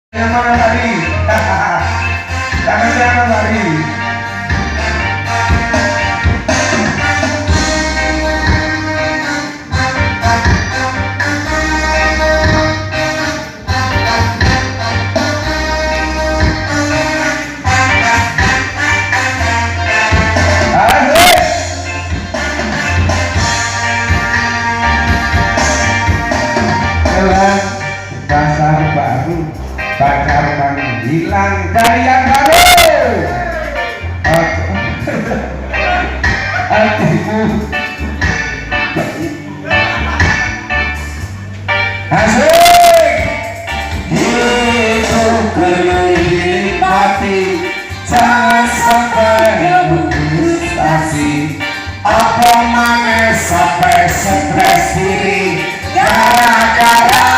Yang mana tadi? Jangan lari. Pasar baru, pacar menghilang dari yang baru. Hatimu asik, hidup berlimpati, jangan sampai frustasi. Apa mana sampai stres diri gara-gara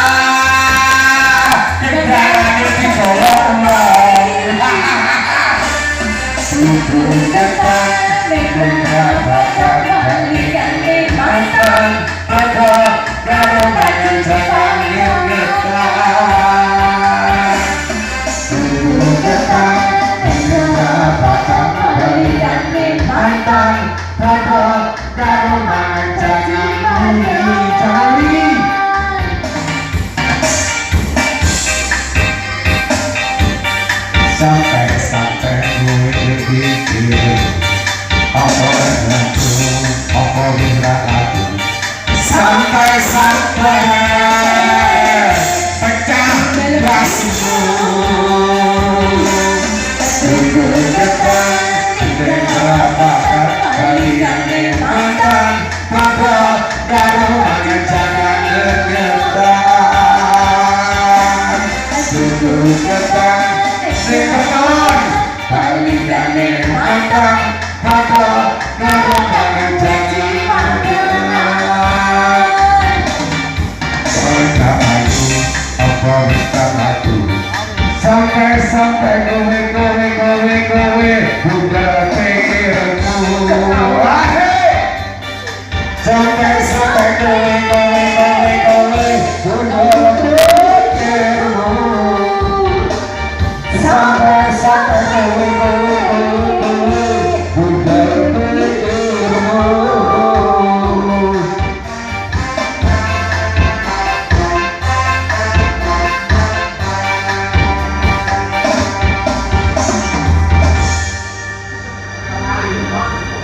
Sungguh depan mengatakan balikan di mantan Pada garuman jangan ngetan. Sungguh depan mengatakan balikan di mantan Pada garuman jangan mencari. Sampai gue berpikir apa aku, apa bisa aku. Sampai pecah rasmu. Sungguh depan dengan bakat kalian mantan pada garuman jangan ngetan. Sungguh depan Sekon kalian mantan pada